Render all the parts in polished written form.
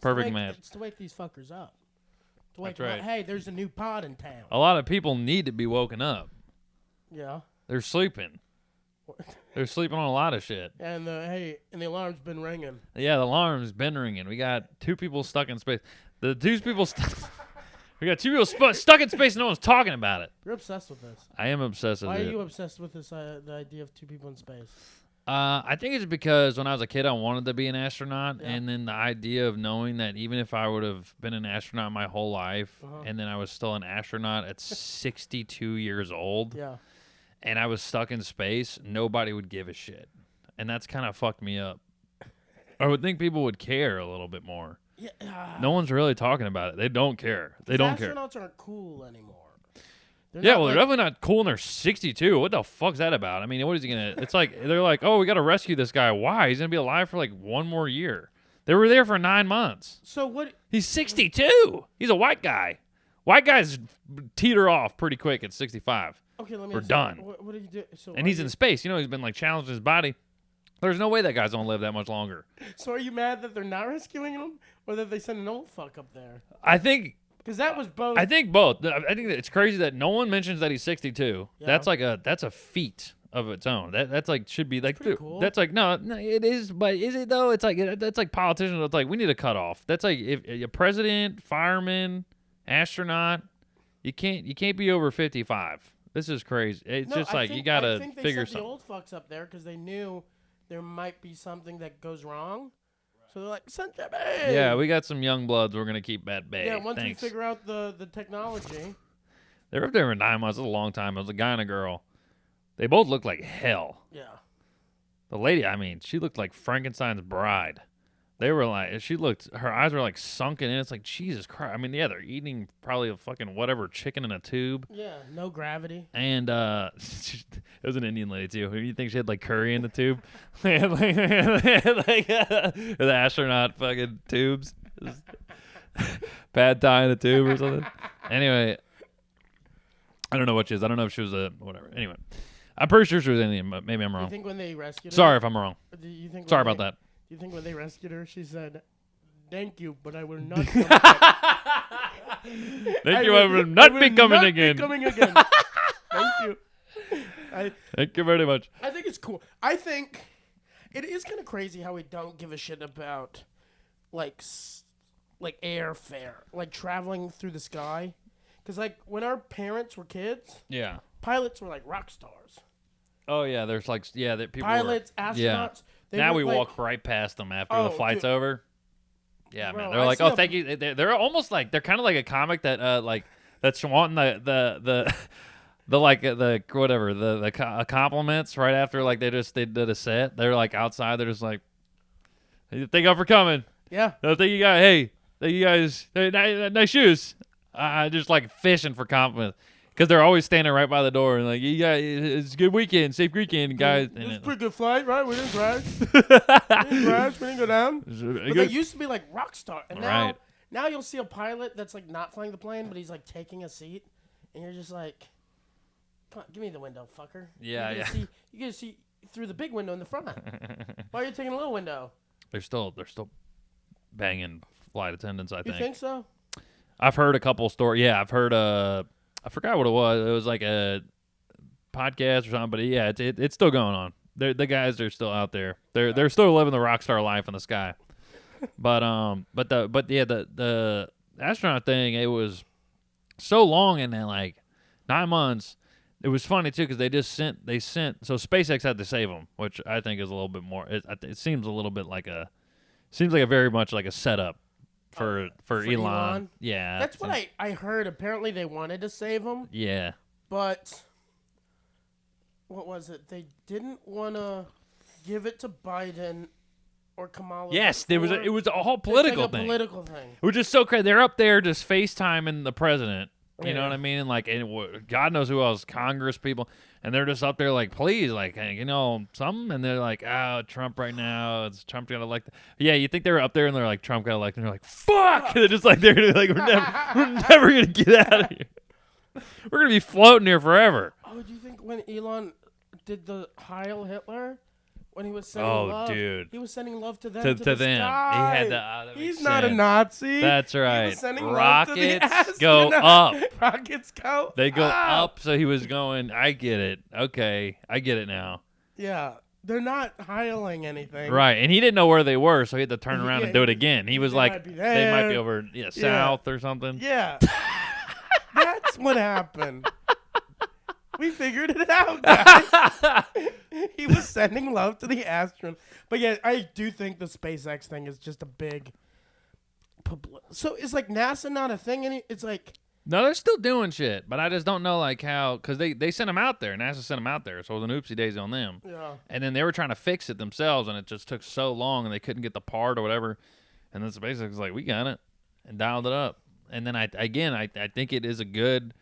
perfect match. It's to wake these fuckers up. To wake That's right. them up. Hey, there's a new pod in town. A lot of people need to be woken up. Yeah. They're sleeping. They're sleeping on a lot of shit. And the alarm's been ringing. Yeah, the alarm's been ringing. We got 2 people stuck in space. The 2 people we got 2 people stuck in space and no one's talking about it. You're obsessed with this. I am obsessed with it. Why are you obsessed with this? The idea of 2 people in space. I think it's because when I was a kid, I wanted to be an astronaut, Yeah. and then the idea of knowing that even if I would have been an astronaut my whole life, and then I was still an astronaut at 62 years old, Yeah. and I was stuck in space, nobody would give a shit, and that's kind of fucked me up. I would think people would care a little bit more. Yeah. No one's really talking about it. They don't care. They don't care. Astronauts aren't cool anymore. Yeah, well, they're definitely not cool and they're 62. What the fuck's that about? I mean, what is he going to... It's like, they're like, oh, we got to rescue this guy. Why? He's going to be alive for like 1 more year. They were there for 9 months. So what... He's 62. He's a white guy. White guys teeter off pretty quick at 65. Okay, let me... We're done. What do you do? So and he's in space. You know, he's been like challenging his body. There's no way that guy's going to live that much longer. So are you mad that they're not rescuing him? Or that they sent an old fuck up there? I think... Because that was both. I think both. I think that it's crazy that no one mentions that he's 62. Yeah. That's a feat of its own. That's like should be like dude, cool. that's like no it is, but is it though? It's like that's like politicians. It's like we need a cutoff. That's like if a president, fireman, astronaut, you can't be over 55. This is crazy. It's just like you gotta figure something. The old fucks up there because they knew there might be something that goes wrong. So they're like, send Jimmy! Yeah, we got some young bloods we're going to keep at bay. Yeah, once Thanks. we figure out the technology. They were up there for 9 months. It was a long time. It was a guy and a girl. They both looked like hell. Yeah. The lady, I mean, she looked like Frankenstein's bride. They were like, her eyes were like sunken in. It's like, Jesus Christ. I mean, yeah, they're eating probably a fucking whatever chicken in a tube. Yeah, no gravity. And it was an Indian lady, too. You think she had like curry in the tube? like the astronaut fucking tubes. Pad thai in a tube or something. Anyway, I don't know what she is. I don't know if she was a whatever. Anyway, I'm pretty sure she was Indian, but maybe I'm wrong. Do you think when they rescued her? Sorry if I'm wrong. Do you think Sorry about that. Do you think when they rescued her, she said, "Thank you, but I will not come back." Thank you, I will not be coming again. Thank you. Thank you very much. I think it's cool. I think it is kind of crazy how we don't give a shit about like airfare, like traveling through the sky. Because like when our parents were kids, Yeah. pilots were like rock stars. Oh yeah, there's like that people. Pilots, astronauts. Yeah. They Now were we like, walk right past them after the flight's dude. over. Yeah, Bro, man. They're I like, see oh, a- thank you. They're almost like they're kind of like a comic that that's wanting the whatever the compliments right after like they did a set. They're like outside. They're just like, hey, thank you for coming. Yeah. No, thank you guys. Hey, thank you guys. Hey, nice shoes. Just like fishing for compliments. Because they're always standing right by the door and like, you guys, it's a good weekend, safe weekend, guys. It was a pretty good flight, right? We didn't crash. We didn't go down. But they used to be like rock star. And now you'll see a pilot that's like not flying the plane, but he's like taking a seat. And you're just like, come on, give me the window, fucker. Yeah, you get to see through the big window in the front. Why are you taking a little window? They're still banging flight attendants, I You think so? I've heard a couple stories. Yeah, I've heard I forgot what it was. It was like a podcast or something, but yeah, it's still going on. The guys are still out there. They're still living the rock star life in the sky. But the astronaut thing, it was so long, and then like 9 months. It was funny too because they sent so SpaceX had to save them, which I think is a little bit more. It seems a little bit like a very much like a setup. For Elon. Yeah. That's what I heard. Apparently they wanted to save him. Yeah. But what was it? They didn't want to give it to Biden or Kamala. Yes, it was a whole political thing. Political thing. It was just so crazy. They're up there just FaceTiming the president. You know what I mean? And God knows who else, Congress people, and they're just up there like, please, like, hey, something. And they're like, oh, Trump right now. It's Trump got elected. Yeah, you think they're up there and they're like, Trump got elected. And they're like, fuck. They're just like, we're never gonna get out of here. We're gonna be floating here forever. Oh, do you think when Elon did the Heil Hitler, when he was sending love. Dude. He was sending love to them. To them. Sky. He had the. He's not a Nazi. That's right. He was sending Rockets love to the go up. Rockets go. They go up. So he was going. I get it. Okay, I get it now. Yeah. They're not hiling anything. Right, and he didn't know where they were, so he had to turn around and do it again. He was like, they might be over south or something. Yeah. That's what happened. We figured it out, guys. He was sending love to the astronaut. But yeah, I do think the SpaceX thing is just a big... So is like NASA not a thing? It's like... No, they're still doing shit, but I just don't know like how, because they sent them out there. NASA sent them out there, so it was an oopsie daisy on them. Yeah. And then they were trying to fix it themselves, and it just took so long, and they couldn't get the part or whatever. And then SpaceX was like, we got it, and dialed it up. And then I think it is a good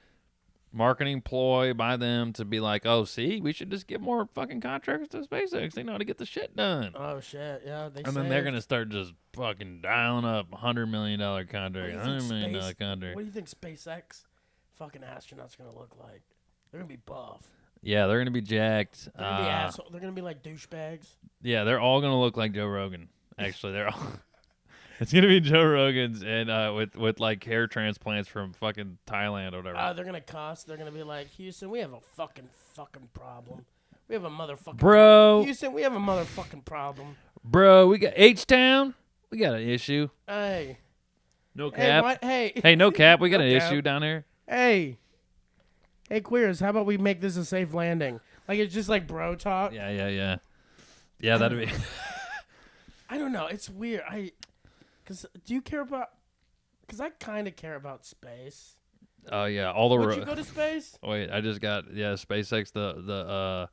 marketing ploy by them to be like, oh, see, we should just give more fucking contracts to SpaceX. They know how to get the shit done. Oh shit, yeah. And then they're gonna start just fucking dialing up $100 million contract, $100 million contract. What do you think SpaceX fucking astronauts gonna look like? They're gonna be buff. Yeah, they're gonna be jacked. They're gonna be assholes. They're gonna be like douchebags. Yeah, they're all gonna look like Joe Rogan. Actually, they're all. It's gonna be Joe Rogan's and with like hair transplants from fucking Thailand or whatever. They're gonna cuss. They're gonna be like, Houston, we have a fucking problem. We have a motherfucking bro. Houston, we have a motherfucking problem. Bro, we got H-Town. We got an issue. Hey. No cap. Hey, no cap. We got an cap. issue down here. Hey, queers, how about we make this a safe landing? Like, it's just like bro talk. Yeah, that'd be... I don't know. It's weird. Because do you care about... Because I kind of care about space. Oh, yeah. All the... Would you go to space? Wait, I just got... Yeah, SpaceX, the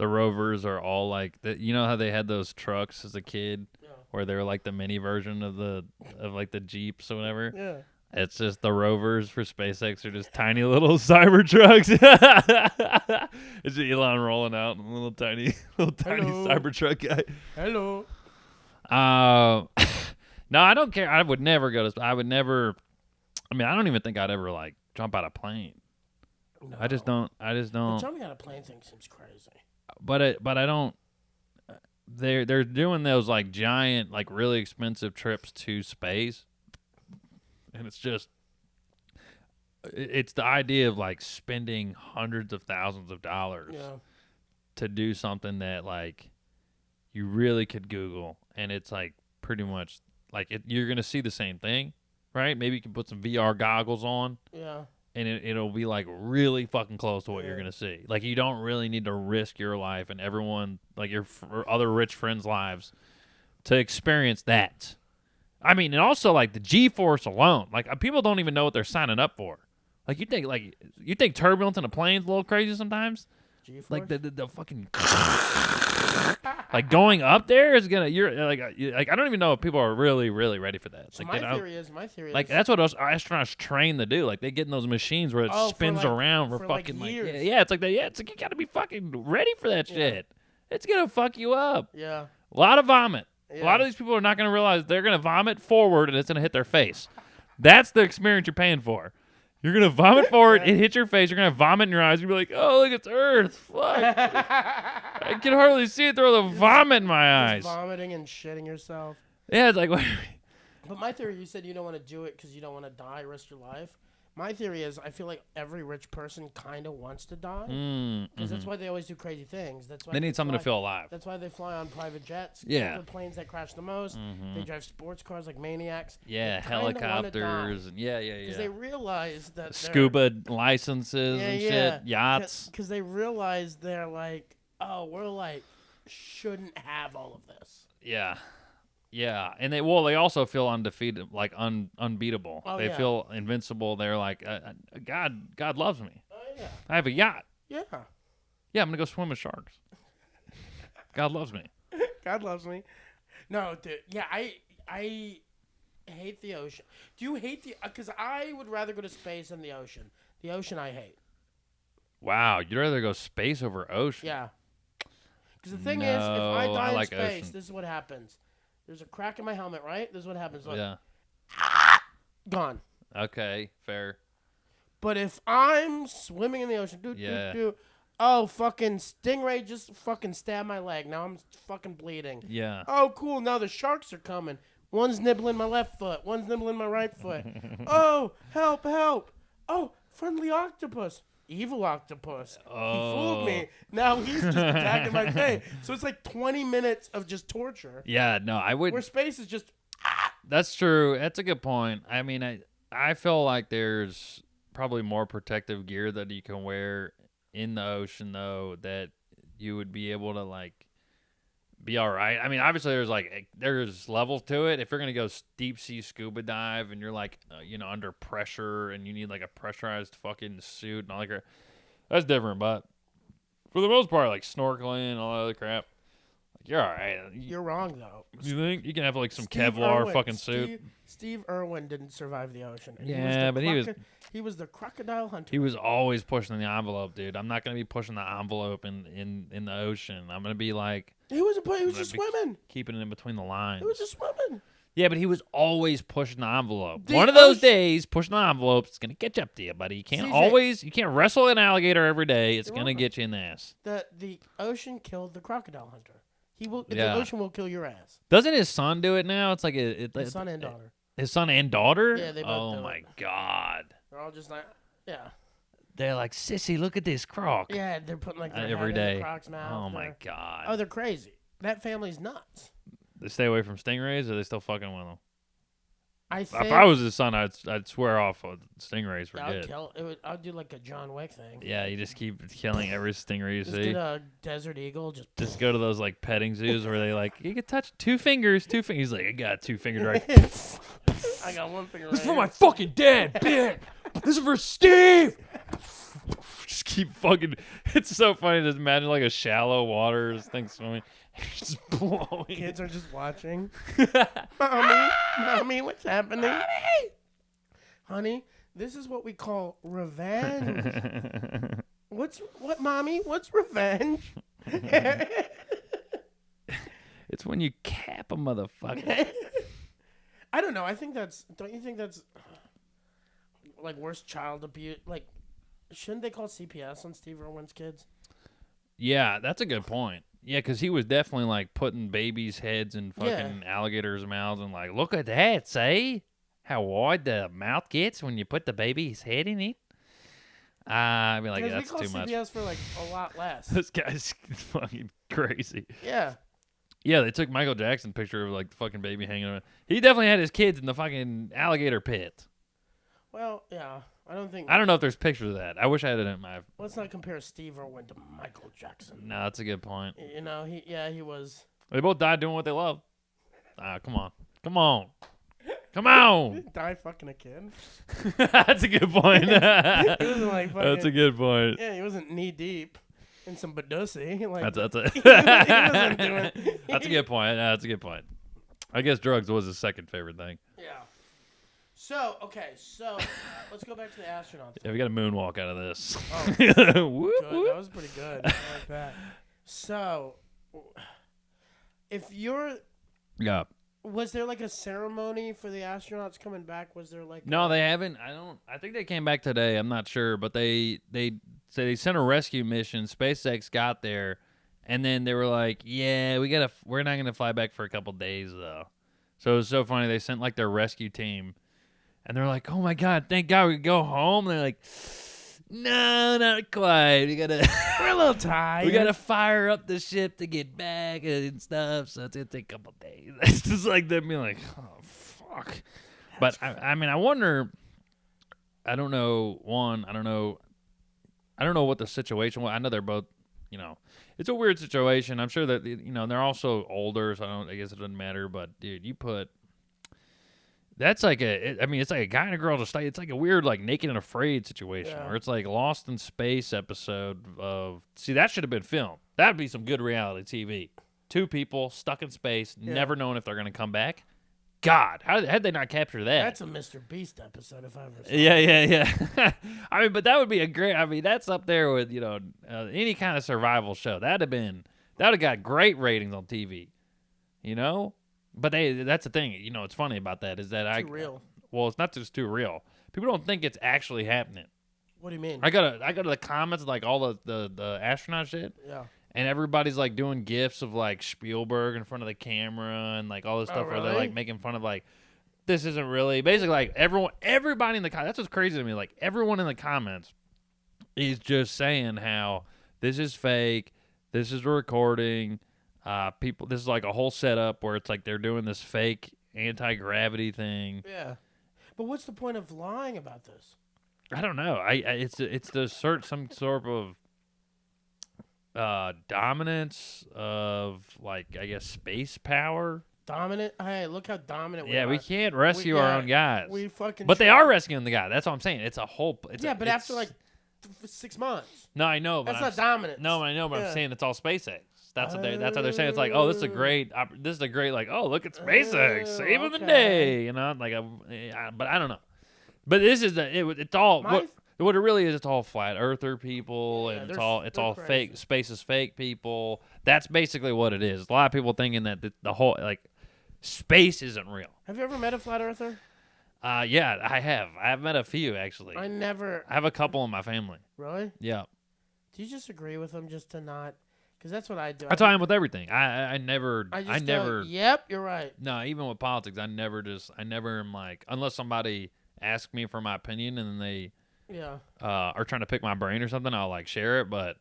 rovers are all like... You know how they had those trucks as a kid? Yeah. Where they were like the mini version of like the Jeeps or whatever? Yeah. It's just the rovers for SpaceX are just tiny little cyber trucks. It's Elon rolling out in a little tiny cyber truck guy. Hello. No, I don't care. I would never go to. I would never. I mean, I don't even think I'd ever like jump out of a plane. No. I just don't. The jumping out of a plane thing seems crazy. But I don't. They're doing those like giant, like really expensive trips to space, and it's just. It's the idea of like spending hundreds of thousands of dollars to do something that like you really could Google, and it's like pretty much. Like, you're going to see the same thing, right? Maybe you can put some VR goggles on. Yeah. And it'll be, like, really fucking close to what you're going to see. Like, you don't really need to risk your life and everyone, like, your other rich friends' lives to experience that. I mean, and also, like, the G-force alone. Like, people don't even know what they're signing up for. Like, you think turbulence in a plane's a little crazy sometimes? G-force? Like, the fucking... Like going up there is gonna. You're like I don't even know if people are really ready for that. So like, my theory is like that's what those astronauts train to do. Like they get in those machines where it spins around for fucking like years. Yeah, it's like that. Yeah, it's like you gotta be fucking ready for that shit. It's gonna fuck you up. Yeah, a lot of vomit. Yeah. A lot of these people are not gonna realize they're gonna vomit forward and it's gonna hit their face. That's the experience you're paying for. You're going to vomit forward, it hits your face, you're going to vomit in your eyes, you're going to be like, oh, look, it's Earth. Fuck. I can hardly see it through the vomit in my eyes. Vomiting and shitting yourself. Yeah, it's like, what? But my theory, you said you don't want to do it because you don't want to die, risk your life. My theory is I feel like every rich person kind of wants to die. Because that's why they always do crazy things. That's why they need something to feel alive. That's why they fly on private jets. Yeah. The planes that crash the most. They drive sports cars like maniacs. Yeah, helicopters. Yeah. Because they realize that scuba licenses and shit, yachts. Because they realize they're like, oh, we're like, shouldn't have all of this. Yeah. Yeah, and they also feel undefeated, like unbeatable. Oh, they feel invincible. They're like, God loves me. Oh yeah. I have a yacht. Yeah. Yeah, I'm gonna go swim with sharks. God loves me. God loves me. No, dude. Yeah, I hate the ocean. Do you hate the? Because I would rather go to space than the ocean. The ocean I hate. Wow, you'd rather go space over ocean? Yeah. Because the thing is, if I die in space, this is what happens. There's a crack in my helmet, right? This is what happens. Look. Yeah. Gone. Okay, fair. But if I'm swimming in the ocean, Oh, fucking stingray just fucking stabbed my leg. Now I'm fucking bleeding. Yeah. Oh, cool. Now the sharks are coming. One's nibbling my left foot. One's nibbling my right foot. Oh, help, help. Oh, friendly octopus. Evil octopus. Oh. He fooled me. Now he's just attacking my face. So it's like 20 minutes of just torture. Yeah, no, I would. Where space is just... That's true. That's a good point. I mean, I feel like there's probably more protective gear that you can wear in the ocean, though, that you would be able to, like, be all right. I mean, obviously there's levels to it. If you're going to go deep sea scuba dive and you're, like, under pressure and you need, like, a pressurized fucking suit and all that crap, that's different. But for the most part, like, snorkeling and all that other crap, you're all right. You're wrong, though. You think? You can have, like, some Steve Kevlar Irwin. fucking suit. Steve Irwin didn't survive the ocean. Yeah, but he was the crocodile hunter. he was always pushing the envelope, dude. I'm not going to be pushing the envelope in the ocean. I'm going to be, like... He was just swimming. Keeping it in between the lines. He was just swimming. Yeah, but he was always pushing the envelope. The One of those ocean- days, pushing the envelope, it's gonna catch up to you, buddy. You can't CJ, you can't wrestle an alligator every day. It's You're gonna welcome. get you in the ass. The ocean killed the crocodile hunter. Yeah. The ocean will kill your ass. Doesn't his son do it now? It's like His son and daughter. His son and daughter? Yeah, they both Oh do my it. god. They're all just like, yeah. They're like, sissy, look at this croc. Yeah, they're putting like their Every head day. in the croc's mouth. Oh my They're- god. Oh, they're crazy. That family's nuts. They stay away from stingrays, or they still fucking with them? I think. If I was his son, I'd swear off stingrays for I'd good. I'd do like a John Wick thing. Yeah, you just keep killing every stingray you Just see. get a desert eagle. Just go to those like petting zoos where they like you can touch two fingers. He's like, I got 2 fingers right. I got one finger. This is right for my here. fucking dad, bitch. This is for Steve. Just keep fucking. It's so funny to imagine like a shallow water thing swimming, just blowing. Kids are just watching. Mommy, what's happening? Honey, this is what we call revenge. Mommy? What's revenge? It's when you cap a motherfucker. I don't know. Don't you think that's like worse child abuse? Like, shouldn't they call CPS on Steve Irwin's kids? Yeah, that's a good point. Yeah, because he was definitely like putting babies' heads in fucking alligators' mouths and like, look at that, see how wide the mouth gets when you put the baby's head in it. I mean, like, that's we call too much. CPS for like a lot less. This guy's fucking crazy. Yeah. Yeah, they took Michael Jackson picture of like the fucking baby hanging around. He definitely had his kids in the fucking alligator pit. Well, yeah. I don't know if there's pictures of that. I wish I had it in my. Let's not compare Steve Irwin to Michael Jackson. No, that's a good point. You know, he was. They both died doing what they love. Come on. He didn't die fucking a kid. That's a good point. He wasn't like fucking. That's a good point. Yeah, he wasn't knee deep in some badussy. Like, That's a. he wasn't doing. That's a good point. That's a good point. I guess drugs was his second favorite thing. Yeah. So let's go back to the astronauts. Yeah, we got a moonwalk out of this. Oh, Whoop, good. whoop. That was pretty good. I like that. So, if you're, Yeah. was there like a ceremony for the astronauts coming back? Was there like? No, they haven't. I think they came back today. I'm not sure, but they say they sent a rescue mission. SpaceX got there, and then they were like, "Yeah, we're not gonna fly back for a couple days though." So it was so funny. They sent like their rescue team, and they're like, "Oh my god, thank God we can go home." And they're like, "No, not quite. We're a little tired. we gotta fire up the ship to get back and stuff. So it's gonna take a couple days." It's just like them being like, "Oh fuck." But I mean, I wonder. I don't know. I don't know what the situation was. I know they're both, it's a weird situation. I'm sure that, they're also older, so I guess it doesn't matter. But, dude, that's like it's like a guy and a girl just, it's like a weird, like, Naked and Afraid situation where it's like Lost in Space episode see, that should have been filmed. That would be some good reality TV. 2 people stuck in space, never knowing if they're going to come back. God, how'd they not capture that? That's a Mr. Beast episode if I ever saw Yeah. I mean, but that would be a great. I mean, that's up there with any kind of survival show. That'd have got great ratings on TV. But that's the thing. What's funny about that is that Too real. Well, it's not just too real. People don't think it's actually happening. What do you mean? I go to the comments, like all the astronaut shit. Yeah. And everybody's like doing gifs of like Spielberg in front of the camera and like all this stuff where they're like making fun of like this isn't really basically like everybody in the comments. That's what's crazy to me. Like everyone in the comments is just saying how this is fake. This is a recording. People, this is like a whole setup where it's like they're doing this fake anti-gravity thing. Yeah. But what's the point of lying about this? I don't know. It's to assert some sort of dominance of like I guess space power. Dominant. Hey, look how dominant we are. Yeah, we can't rescue our own guys. We fucking. But they are rescuing the guy. That's what I'm saying. It's a whole. But after like 6 months. No, I know. But that's not dominance. No, I know. But I'm saying it's all SpaceX. That's what they're saying. It's like, oh, this is a great like, oh, look at SpaceX saving the day, you know, like but I don't know. But this is it's all what it really is. It's all flat earther people, and it's all fake. Space is fake people. That's basically what it is. A lot of people thinking that the whole like space isn't real. Have you ever met a flat earther? Yeah, I have. I've met a few actually. I have a couple in my family. Really? Yeah. Do you just agree with them just to not? Because that's what I do. That's why I'm with everything. I never. Yep, you're right. No, even with politics, I never am like, unless somebody asks me for my opinion and then they are trying to pick my brain or something, I'll like share it. But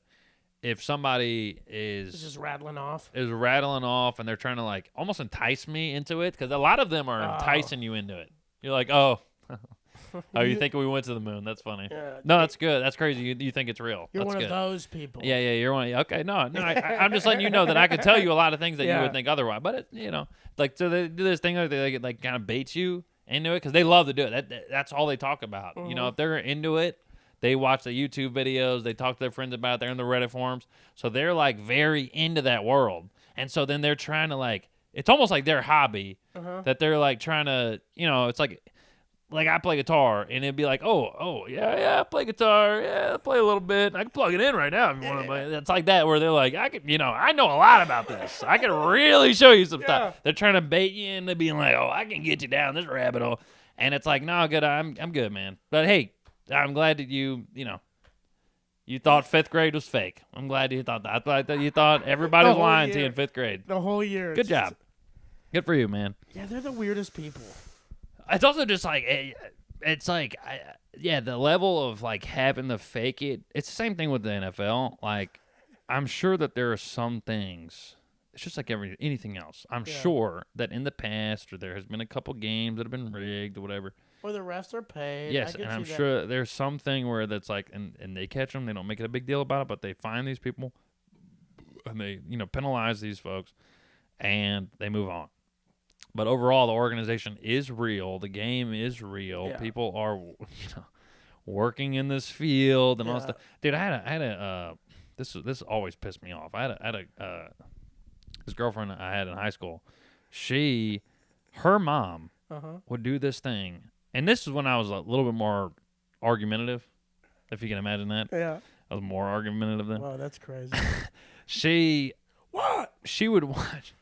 if somebody is just rattling off and they're trying to like almost entice me into it, because a lot of them are enticing you into it. You're like, oh. Oh, you think we went to the moon? That's funny. Yeah, no, that's good. That's crazy. You think it's real. You're that's one good. of those people. Yeah, you're one. Okay, no. I'm just letting you know that I could tell you a lot of things that you would think otherwise. But like so they do this thing where they like kind of bait you into it because they love to do it. That's all they talk about. Mm-hmm. You know, if they're into it, they watch the YouTube videos. They talk to their friends about it. They're in the Reddit forums, so they're like very into that world. And so then they're trying to like, it's almost like their hobby that they're like trying to, it's like I play guitar, and it'd be like, yeah, I play guitar, yeah, I play a little bit. I can plug it in right now if you want to play. It's like that, where they're like, I know a lot about this. I can really show you some stuff. They're trying to bait you into being like, oh, I can get you down this rabbit hole. And it's like, no, good, I'm good, man. But hey, I'm glad that you thought 5th grade was fake. I'm glad you thought that. I thought that you thought everybody was lying to you in 5th grade. The whole year. Good job. Good for you, man. Yeah, they're the weirdest people. It's also just like it's like the level of like having to fake it. It's the same thing with the NFL. Like I'm sure that there are some things. It's just like anything else. I'm sure that in the past, or there has been a couple games that have been rigged or whatever. Or the refs are paid. Yes, and I'm sure there's something where that's like, and they catch them. They don't make it a big deal about it, but they find these people, and they penalize these folks, and they move on. But overall, the organization is real. The game is real. Yeah. People are, working in this field and all that stuff. Dude, I had a this always pissed me off. I had a this girlfriend I had in high school. Her mom would do this thing, and this is when I was a little bit more argumentative, if you can imagine that. Yeah, I was more argumentative then. Wow, that's crazy. She would watch.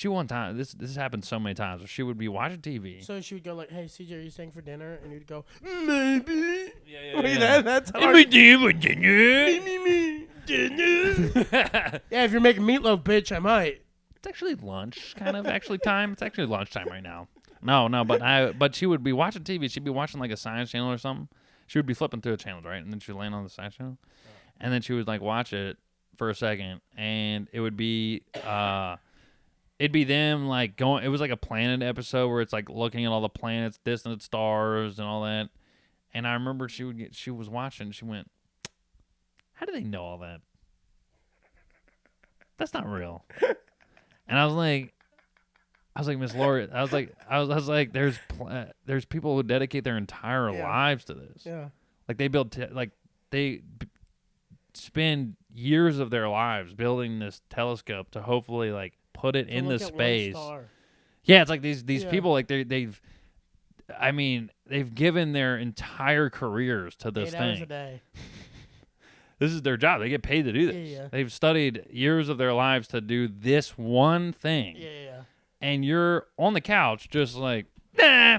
One time, this has happened so many times, where she would be watching TV. So she would go like, "Hey, CJ, are you staying for dinner?" And you'd go, "Maybe." Yeah. That's hard. We do for dinner. Dinner. Yeah, if you're making meatloaf, bitch, I might. It's actually lunch, kind of time. It's actually lunchtime right now. No, but she would be watching TV. She'd be watching like a science channel or something. She would be flipping through a channel, right? And then she'd land on the science channel, and then she would like watch it for a second, and it would be it'd be them like going. It was like a planet episode where it's like looking at all the planets, distant stars, and all that. And I remember she was watching. She went, "How do they know all that? That's not real." And I was like, Miss Lori. I was like, there's people who dedicate their entire lives to this. Yeah. Like they spend years of their lives building this telescope to hopefully like put it into space. Yeah, it's like these people, like they've given their entire careers to this 8 thing. hours a day. This is their job. They get paid to do this. Yeah. They've studied years of their lives to do this one thing. Yeah. And you're on the couch just like, nah.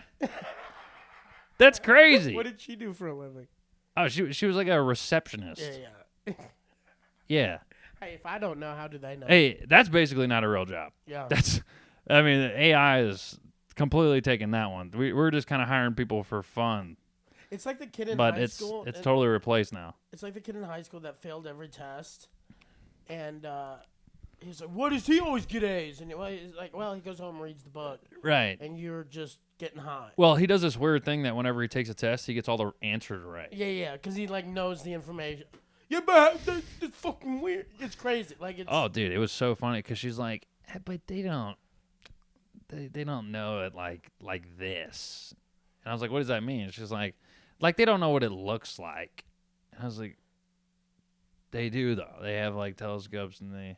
That's crazy. What did she do for a living? Oh, she was like a receptionist. Yeah. Yeah. Hey, if I don't know, how do they know? Hey, that's basically not a real job. Yeah. I mean, AI is completely taking that one. We're just kind of hiring people for fun. It's like the kid in but high school. it's totally replaced now. It's like the kid in high school that failed every test, and he's like, "What does he always get A's?" And he's like, "Well, he goes home and reads the book." Right. And you're just getting high. Well, he does this weird thing that whenever he takes a test, he gets all the answers right. Yeah, because he like knows the information. Yeah, but that's fucking weird. It's crazy. Like it's. Oh, dude, it was so funny because she's like, but they don't know it like this. And I was like, what does that mean? She's like they don't know what it looks like. And I was like, they do though. They have like telescopes and they.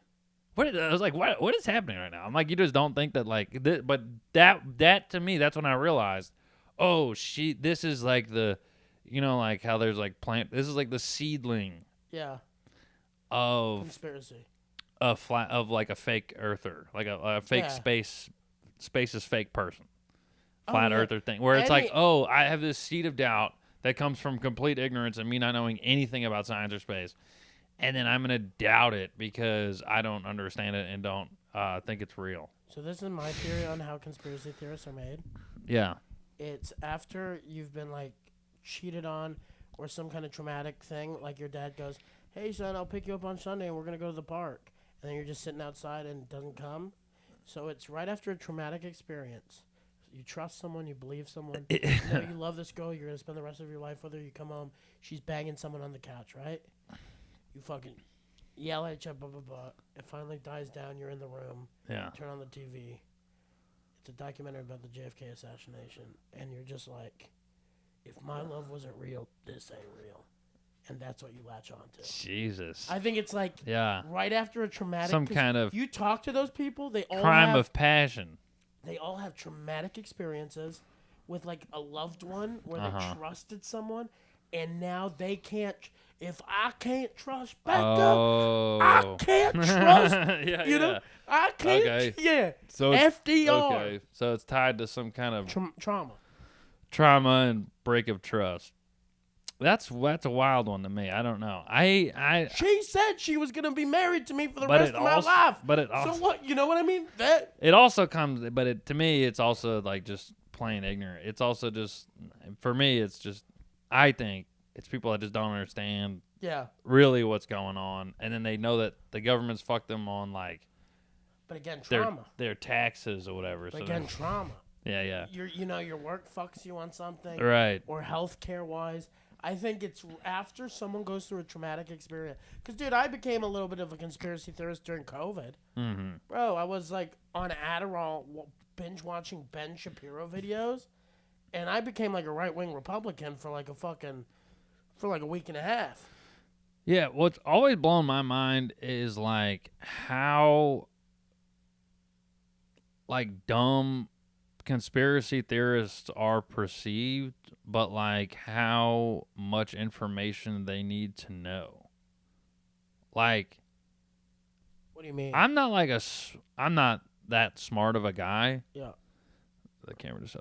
I was like, what is happening right now? I'm like, you just don't think that like this, but that to me, that's when I realized, oh, this is like the, like how there's like this is like the seedling. Yeah. Of conspiracy. Of like a fake earther, like a fake space is fake person. Flat earther thing. Where it's like, oh, I have this seed of doubt that comes from complete ignorance and me not knowing anything about science or space. And then I'm going to doubt it because I don't understand it and don't think it's real. So this is my theory on how conspiracy theorists are made. Yeah. It's after you've been like cheated on or some kind of traumatic thing, like your dad goes, "Hey son, I'll pick you up on Sunday and we're going to go to the park." And then you're just sitting outside and it doesn't come. So it's right after a traumatic experience. You trust someone, you believe someone. You love this girl, you're going to spend the rest of your life with her. You come home, she's banging someone on the couch, right? You fucking yell at each other, blah, blah, blah. It finally dies down. You're in the room. Yeah. Turn on the TV. It's a documentary about the JFK assassination. And you're just like, if my love wasn't real, this ain't real. And that's what you latch on to. Jesus. I think it's like right after a traumatic... Some kind of... You talk to those people, they all crime of passion. They all have traumatic experiences with like a loved one where they trusted someone. And now they can't... If I can't trust Becca, I can't trust. You know, I can't. Okay. Yeah. So it's, FDR. Okay. So it's tied to some kind of trauma and break of trust. That's a wild one to me. I don't know. She said she was gonna be married to me for the rest of my life. But it also, so what? You know what I mean? It also comes. But to me, it's also like just plain ignorant. It's also just for me. It's just I think. It's people that just don't understand really what's going on. And then they know that the government's fucked them on, like, but again, trauma. Their taxes or whatever. But again, trauma. Yeah. Your work fucks you on something. Right. Or healthcare-wise. I think it's after someone goes through a traumatic experience. Because, dude, I became a little bit of a conspiracy theorist during COVID. Mm-hmm. Bro, I was, like, on Adderall binge-watching Ben Shapiro videos. And I became, like, a right-wing Republican for, like, a week and a half. Yeah, what's always blown my mind is like how like dumb conspiracy theorists are perceived, but like how much information they need to know. Like, what do you mean? I'm not that smart of a guy. Yeah. The camera just.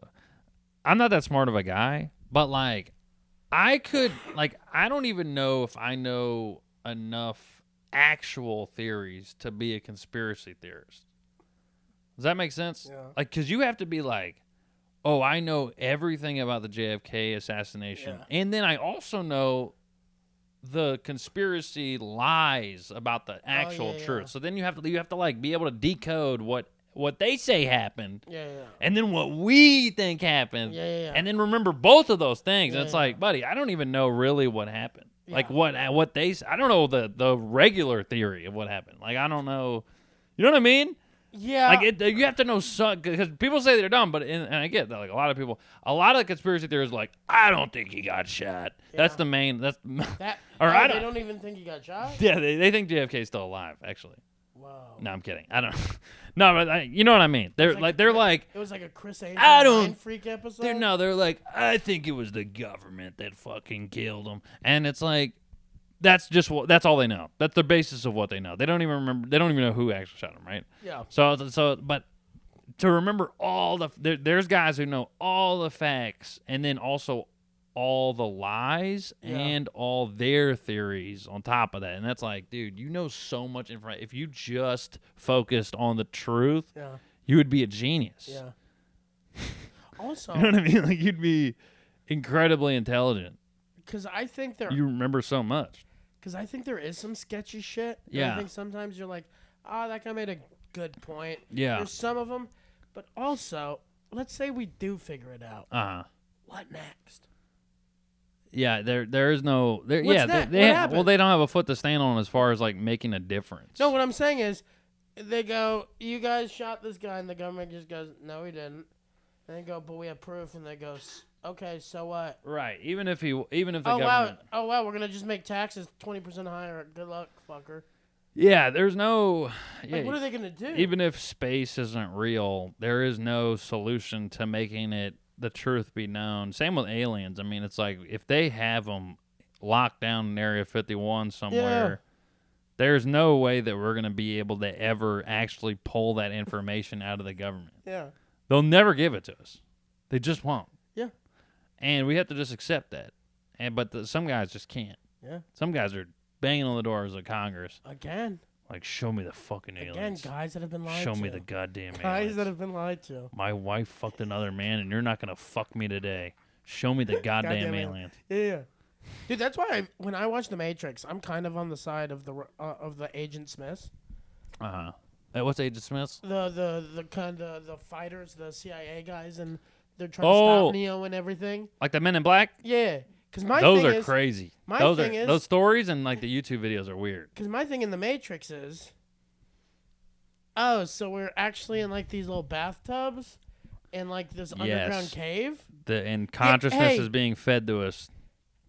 I'm not that smart of a guy, but like. I don't even know if I know enough actual theories to be a conspiracy theorist. Does that make sense? Yeah. Like, because you have to be like, oh, I know everything about the JFK assassination. Yeah. And then I also know the conspiracy lies about the actual truth. Yeah. So then you have to like be able to decode what they say happened, and then what we think happened, and then remember both of those things. And it's like, buddy, I don't even know really what happened. Like what they, I don't know the regular theory of what happened. Like I don't know, you know what I mean? Yeah. Like you have to know some, because people say they're dumb, but and I get that. Like a lot of the conspiracy theorists are like, I don't think he got shot. Yeah. That's the main. They don't even think he got shot. Yeah, they think JFK's still alive. Actually. Wow. No, I'm kidding. I don't. No, but you know what I mean. They're like it was like a Chris Angel Mind Freak episode. They're like, I think it was the government that fucking killed him, and it's like, that's all they know. That's the basis of what they know. They don't even remember. They don't even know who actually shot him, right? Yeah. So, but to remember all there's guys who know all the facts, and then also all the lies and all their theories on top of that. And that's like, dude, you know so much information. If you just focused on the truth, you would be a genius. Yeah. Also, you know what I mean? Like, you'd be incredibly intelligent. Because I think you remember so much. Because I think there is some sketchy shit. Yeah. I think sometimes you're like, that guy made a good point. Yeah. There's some of them. But also, let's say we do figure it out. What next? Yeah, there is no. What's next? They don't have a foot to stand on as far as like making a difference. No, what I'm saying is, they go, you guys shot this guy, and the government just goes, no, he didn't. And they go, but we have proof, and they go, okay, so what? Right. Even if the government. Wow, we're gonna just make taxes 20% higher. Good luck, fucker. Yeah, there's no. Like, what are they gonna do? Even if space isn't real, there is no solution to making it the truth be known. Same with aliens. I mean, it's like if they have them locked down in Area 51 somewhere, there's no way that we're gonna be able to ever actually pull that information out of the government. Yeah. They'll never give it to us. They just won't. Yeah. And we have to just accept that. But some guys just can't. Yeah. Some guys are banging on the doors of Congress. Again. Like, show me the fucking aliens. Again, guys that have been lied to. Show me the goddamn aliens. Guys that have been lied to. My wife fucked another man, and you're not going to fuck me today. Show me the goddamn aliens. Yeah. Dude, that's why when I watch The Matrix, I'm kind of on the side of the Agent Smiths. Uh-huh. What's Agent Smiths? The kind of the fighters, the CIA guys, and they're trying to stop Neo and everything. Like the Men in Black? Yeah. Those are crazy. Those stories and like the YouTube videos are weird. Because my thing in The Matrix is, so we're actually in like these little bathtubs in like this underground cave. And consciousness is being fed to us.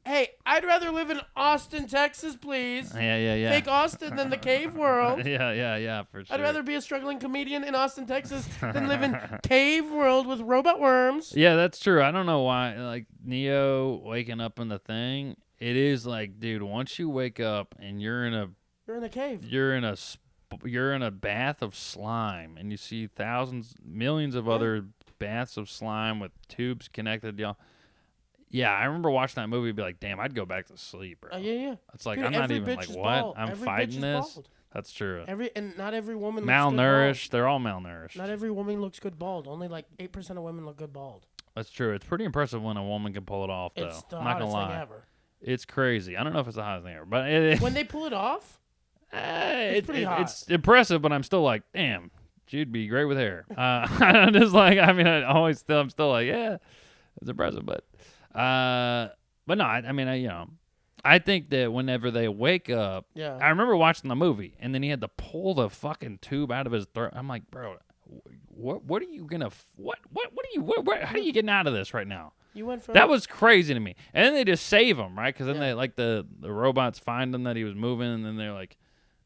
Hey, I'd rather live in Austin, Texas, please. Yeah. Fake Austin than the cave world. Yeah, for sure. I'd rather be a struggling comedian in Austin, Texas than live in cave world with robot worms. Yeah, that's true. I don't know why. Like, Neo waking up in the thing, it is like, dude, once you wake up and you're in a cave. You're in a bath of slime, and you see millions of other baths of slime with tubes connected, y'all. Yeah, I remember watching that movie and be like, damn, I'd go back to sleep, bro. Yeah. It's like, dude, I'm not even like, what? Bald. I'm every fighting this? Bald. That's true. And not every woman malnourished. Looks good bald. They're all malnourished. Not every woman looks good bald. Only like 8% of women look good bald. That's true. It's pretty impressive when a woman can pull it off, though. It's the I'm not gonna hottest lie. thing ever. It's crazy. I don't know if it's the hottest thing ever, but when they pull it off, it's pretty hot. It's impressive, but I'm still like, damn, she'd be great with hair. I'm just like, I mean, I'm still like, yeah, it's impressive, but no, I mean, I think that whenever they wake up, I remember watching the movie, and then he had to pull the fucking tube out of his throat. I'm like, bro, what are you gonna, how are you getting out of this right now? You went from that was crazy to me. And then they just save him, right? Because then they like the robots find him that he was moving, and then they're like,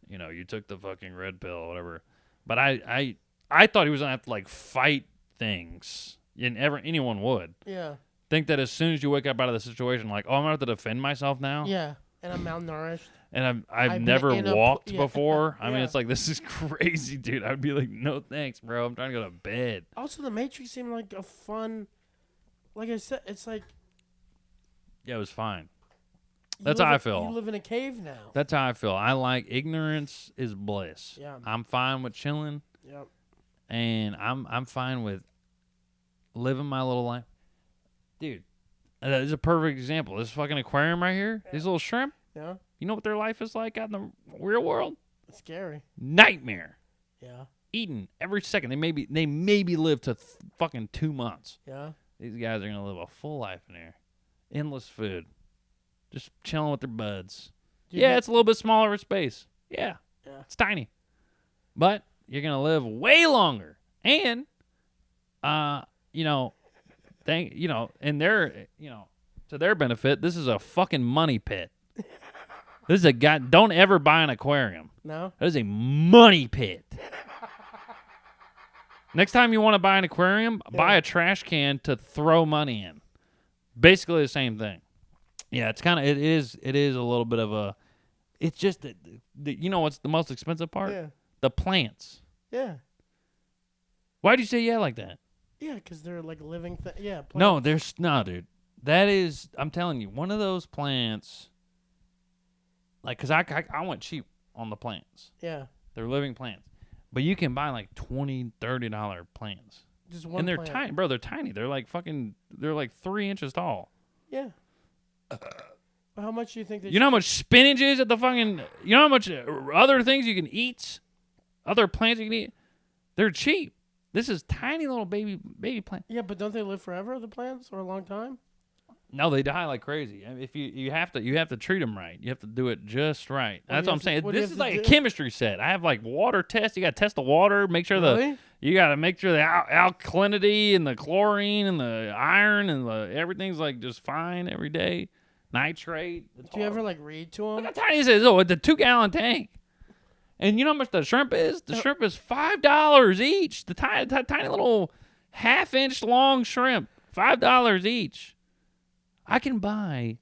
you took the fucking red pill or whatever. But I thought he was gonna have to like fight things, and anyone would. Yeah. Think that as soon as you wake up out of the situation, like, I'm gonna have to defend myself now. Yeah. And I'm malnourished. And I've never walked before. I mean, it's like, this is crazy, dude. I'd be like, no thanks, bro. I'm trying to go to bed. Also, The Matrix seemed like a fun. Like I said, it's like. Yeah, it was fine. That's how I feel. You live in a cave now. That's how I feel. I like ignorance is bliss. Yeah. I'm fine with chilling. Yep. And I'm fine with living my little life. Dude, this is a perfect example. This fucking aquarium right here, these little shrimp. Yeah. You know what their life is like out in the real world? It's scary. Nightmare. Yeah. Eating every second. They maybe live to fucking 2 months. Yeah. These guys are gonna live a full life in there. Endless food. Just chilling with their buds. Dude, it's a little bit smaller in space. Yeah. It's tiny. But you're gonna live way longer. And and to their benefit, this is a fucking money pit. This is a guy. Don't ever buy an aquarium. No. That is a money pit. Next time you want to buy an aquarium, buy a trash can to throw money in. Basically the same thing. Yeah, it's kind of it is a little bit of a. It's just what's the most expensive part? Yeah. The plants. Yeah. Why'd you say yeah like that? Yeah, because they're like living things. Yeah. No, dude. That is, I'm telling you, one of those plants. Like, cause I went cheap on the plants. Yeah. They're living plants, but you can buy like $20-$30 plants. Just one. And they're plant. tiny, bro. They're tiny. They're like 3 inches tall. Yeah. How much do you think? You know how much spinach is at the fucking? You know how much other things you can eat? Other plants you can eat? They're cheap. This is tiny little baby plant. Yeah, but don't they live forever? The plants or a long time? No, they die like crazy. I mean, if you have to treat them right. You have to do it just right. That's what I'm saying. This is like a chemistry set. I have like water tests. You got to test the water. Make sure you got to make sure the alkalinity and the chlorine and the iron and everything's like just fine every day. Nitrate. Do you ever like read to them? Look how tiny it is. Oh, it's a 2-gallon tank. And you know how much the shrimp is? The shrimp is $5 each. The tiny little half-inch long shrimp, $5 each. I can buy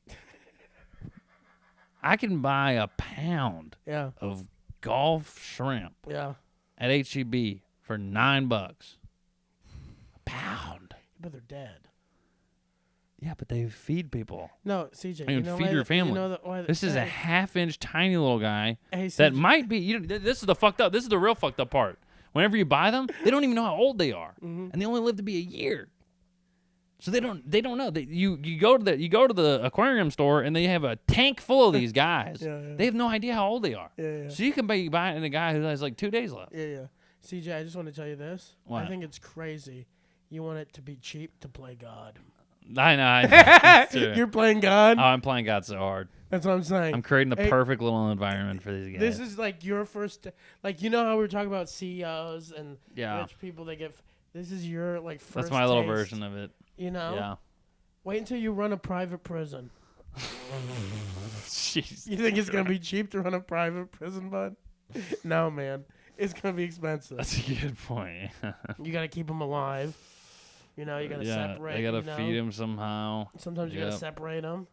a pound of Gulf shrimp at HEB for $9. A pound. But they're dead. Yeah, but they feed people. No, CJ, You feed your family. You know why this is a half-inch tiny little guy CJ, that might be. This is the fucked up. This is the real fucked up part. Whenever you buy them, they don't even know how old they are, and they only live to be a year. So they don't know. You go to the aquarium store and they have a tank full of these guys. They have no idea how old they are. So you can buy it in a guy who has like 2 days left. CJ, I just want to tell you this. What? I think it's crazy. You want it to be cheap to play God. I know. You're playing God? Oh, I'm playing God so hard. That's what I'm saying. I'm creating the perfect little environment for these guys. This is like your first, like, you know how we were talking about CEOs and rich people, this is your like first That's my little taste, version of it. You know? Yeah. Wait until you run a private prison. Jeez. You think it's going to be cheap to run a private prison, bud? No, man. It's going to be expensive. That's a good point. You got to keep them alive. You know, you got to separate. They got to feed them somehow. Sometimes you got to separate them.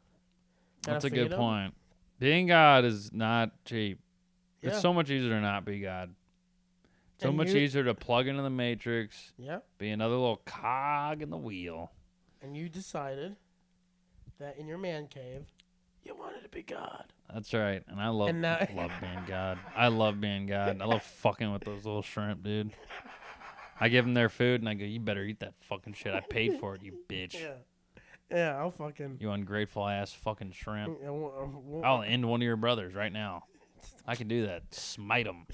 That's a good point. Being God is not cheap. It's so much easier to not be God. So much easier to plug into the Matrix. Be another little cog in the wheel. And you decided that in your man cave, you wanted to be God. That's right. And I love being God. I love being God. I love fucking with those little shrimp, dude. I give them their food and I go, you better eat that fucking shit. I paid for it, you bitch. Yeah, I'll fucking... You ungrateful ass fucking shrimp. I'll end one of your brothers right now. I can do that. Smite them.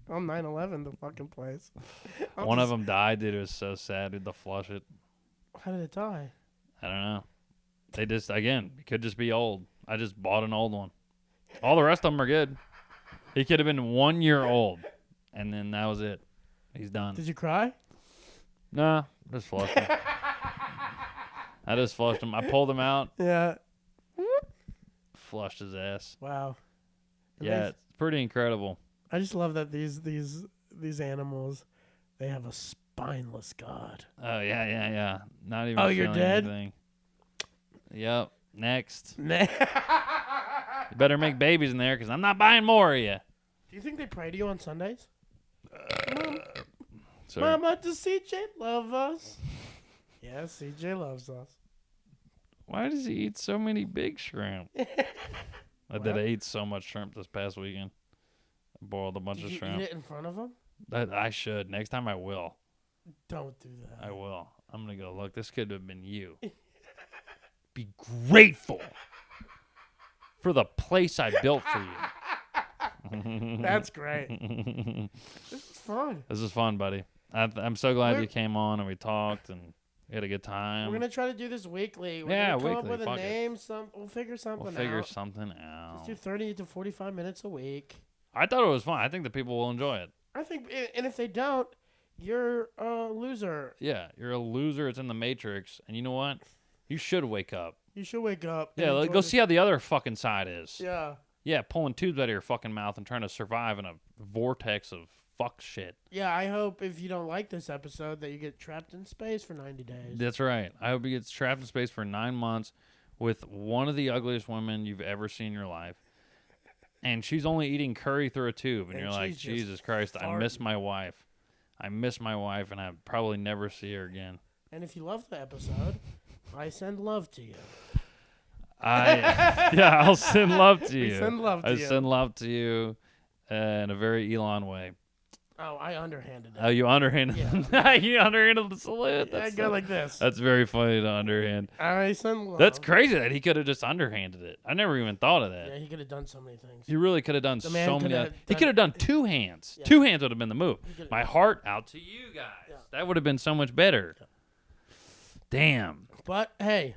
On 9/11, the fucking place. One of them died, dude. It was so sad, dude. To flush it. How did it die? I don't know. They just, again, it could just be old. I just bought an old one. All the rest of them are good. He could have been 1 year old, and then that was it. He's done. Did you cry? Nah, just flushed him. I just flushed him. I pulled him out. Yeah. Flushed his ass. Wow. It's pretty incredible. I just love that these animals, they have a spineless God. Oh yeah. Not even. Oh, you're dead. Anything. Yep. Next. You better make babies in there, because I'm not buying more of you. Do you think they pray to you on Sundays? Sorry. Mama, does CJ love us? Yes, CJ loves us. Why does he eat so many big shrimp? I ate so much shrimp this past weekend. I boiled a bunch of shrimp. Did you eat it in front of him? I should. Next time I will. Don't do that. I will. I'm going to go, look, this could have been you. Be grateful for the place I built for you. That's great. This is fun. This is fun, buddy. I'm so glad you came on and we talked and we had a good time. We're going to try to do this weekly. We're going to come up with a name. We'll figure something out. Let's do 30 to 45 minutes a week. I thought it was fun. I think the people will enjoy it. I think, and if they don't, you're a loser. Yeah, you're a loser. It's in the Matrix. And you know what? You should wake up. You should wake up. Yeah, go see how the other fucking side is. Yeah. Yeah, pulling tubes out of your fucking mouth and trying to survive in a vortex of fuck shit. Yeah, I hope if you don't like this episode that you get trapped in space for 90 days. That's right. I hope you get trapped in space for 9 months with one of the ugliest women you've ever seen in your life. And she's only eating curry through a tube. And you're like, Jesus Christ, I miss my wife. I miss my wife, and I'll probably never see her again. And if you love the episode, I send love to you. I'll send love to you. We send love to you. I send love to you in a very Elon way. Oh, I underhanded it. Oh, you underhanded? Yeah. You underhanded the salute. Yeah, I go like this. That's very funny to underhand. I send love. That's crazy that he could have just underhanded it. I never even thought of that. Yeah, he could have done so many things. He really could have done so many. He could have done two hands. Yeah. Two hands would have been the move. My heart out to you guys. Yeah. That would have been so much better. Yeah. Damn. But hey,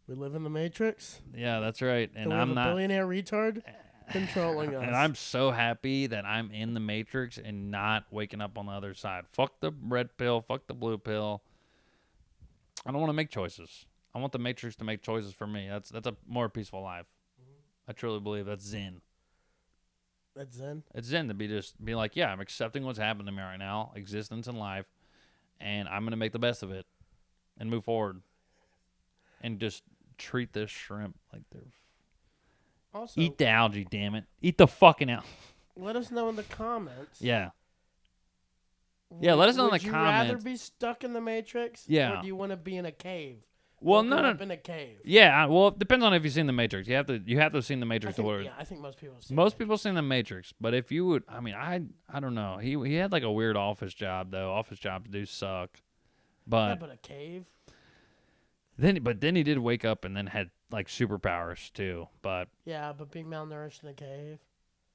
we live in the Matrix. Yeah, that's right. And we I'm have not a billionaire retard controlling us. And I'm so happy that I'm in the Matrix and not waking up on the other side. Fuck the red pill. Fuck the blue pill. I don't want to make choices. I want the Matrix to make choices for me. That's a more peaceful life. I truly believe that's Zen. That's Zen? It's Zen to be like, yeah, I'm accepting what's happening to me right now, existence and life, and I'm going to make the best of it and move forward and just treat this shrimp like they're... Also, eat the algae, damn it. Eat the fucking algae. Let us know in the comments. Yeah. Yeah, let us know in the comments. Would you rather be stuck in the Matrix? Yeah. Or do you want to be in a cave? Well, no. Up in a cave. Yeah, well, it depends on if you've seen the Matrix. You have to have seen the Matrix to order. Yeah, I think most people have seen Most people have seen the Matrix, but if you would, I mean, I don't know. He had like a weird office job though. Office jobs do suck. But a cave. Then he did wake up and then had like superpowers too. But yeah, but being malnourished in a cave.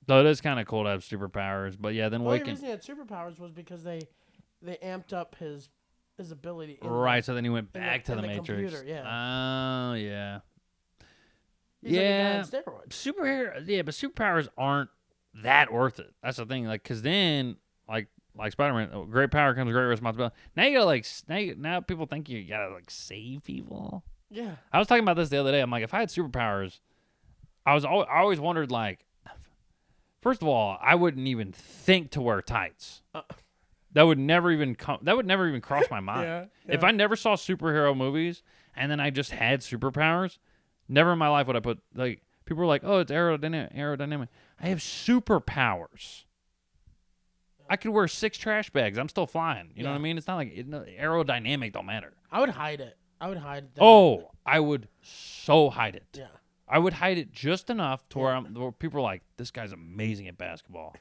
So it is kind of cool to have superpowers. But yeah, then waking. The reason he had superpowers was because they amped up his ability. Right, so then he went back to the Matrix. Computer, yeah. Oh, yeah. He's like a guy on steroids. But superpowers aren't that worth it. That's the thing. Like, because then, like Spider-Man, great power comes great responsibility. Now you gotta now people think you gotta like save people. Yeah. I was talking about this the other day. I'm like, if I had superpowers, I always wondered like, first of all, I wouldn't even think to wear tights. That would never even cross my mind. Yeah. If I never saw superhero movies and then I just had superpowers, never in my life would I put like people were like, "Oh, it's aerodynamic." I have superpowers. I could wear 6 trash bags. I'm still flying. You know what I mean? It's not like aerodynamic don't matter. I would hide it. I would hide that. Oh, I would so hide it. Yeah. I would hide it just enough to where people are like, "This guy's amazing at basketball."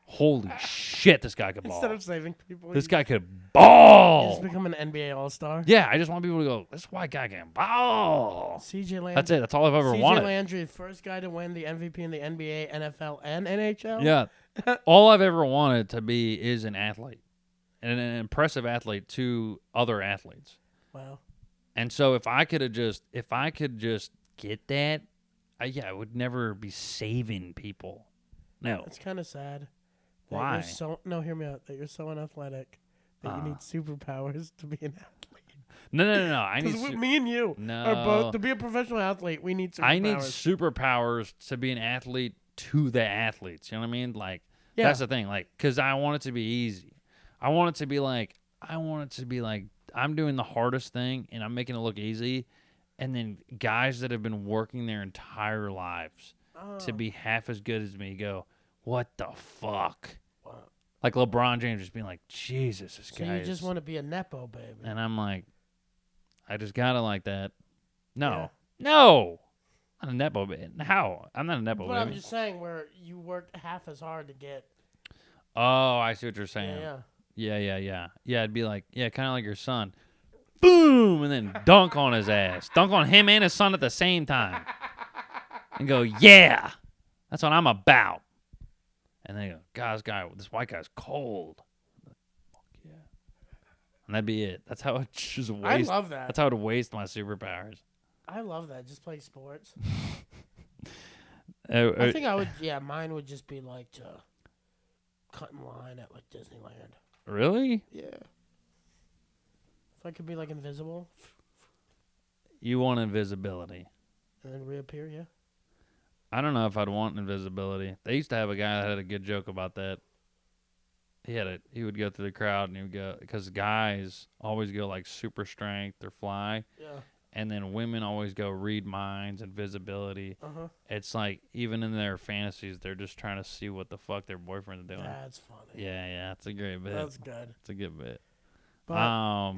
Holy shit, this guy could ball. Instead of saving people. This guy could ball. He's become an NBA All-Star. Yeah, I just want people to go, this white guy can ball. CJ Landry. That's it. That's all I've ever wanted. CJ Landry, first guy to win the MVP in the NBA, NFL, and NHL. Yeah. All I've ever wanted to be is an athlete. And an impressive athlete to other athletes. Wow. And so if I could just get that, I would never be saving people. No. It's kind of sad. Why? Hear me out. That you're so unathletic that you need superpowers to be an athlete. No. I need me and you are both to be a professional athlete. We need superpowers. I need superpowers to be an athlete to the athletes. You know what I mean? Like that's the thing. Like, because I want it to be easy. I want it to be like I'm doing the hardest thing and I'm making it look easy, and then guys that have been working their entire lives to be half as good as me go, what the fuck? Wow. Like LeBron James just being like, Jesus, this guy. So you just want to be a nepo baby. And I'm like, I just gotta like that. No. Yeah. No. I'm not a nepo baby. How? I'm not a nepo baby. But I'm just saying where you worked half as hard to get. Oh, I see what you're saying. Yeah. Yeah, it'd be like, kind of like your son. Boom! And then dunk on his ass. Dunk on him and his son at the same time. And go, yeah! That's what I'm about. And then you go, this white guy's cold. Fuck yeah. And that'd be it. That's how it just waste. I love that. That's how it would waste my superpowers. I love that. Just play sports. I think I would, mine would just be like to cut in line at like Disneyland. Really? Yeah. If I could be like invisible. You want invisibility. And then reappear, yeah. I don't know if I'd want invisibility. They used to have a guy that had a good joke about that. He would go through the crowd and he would go, because guys always go like super strength or fly. Yeah. And then women always go read minds and visibility. Uh-huh. It's like, even in their fantasies, they're just trying to see what the fuck their boyfriend's doing. That's funny. Yeah, it's a great bit. That's good. It's a good bit. But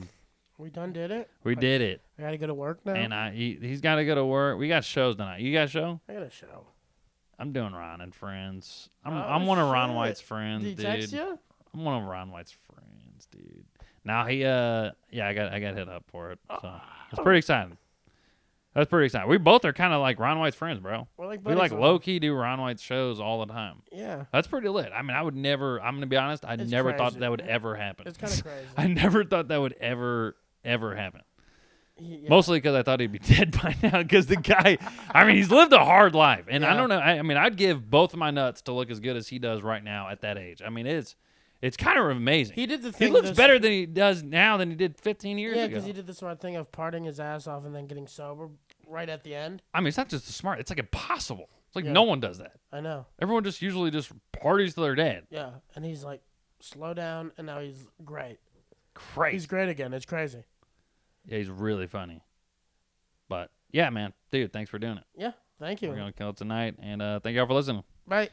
We done did it. We did it. I gotta go to work now. And he's got to go to work. We got shows tonight. You got a show? I got a show. I'm doing Ron and Friends. I'm one of Ron White's friends, Did he dude. text you? I'm one of Ron White's friends, dude. Now I got hit up for it. So it's pretty exciting. That's pretty exciting. We both are kind of like Ron White's friends, bro. We low key do Ron White's shows all the time. Yeah. That's pretty lit. I mean, I would never. I'm gonna be honest. I never thought that would ever happen. It's kind of crazy. I never thought that would ever happen. Yeah. Mostly because I thought he'd be dead by now. Because the guy, I mean, he's lived a hard life, and I don't know. I mean, I'd give both of my nuts to look as good as he does right now at that age. I mean, it's kind of amazing. He did the thing. He looks better than he does now than he did 15 years ago. Yeah, because he did the smart thing of partying his ass off and then getting sober right at the end. I mean, it's not just the smart. It's like impossible. It's like no one does that. I know. Everyone just usually just parties till they're dead. Yeah, and he's like, slow down, and now he's great. Great. He's great again. It's crazy. Yeah, he's really funny. But, yeah, man. Dude, thanks for doing it. Yeah, thank you. We're going to kill it tonight. And thank y'all for listening. Bye.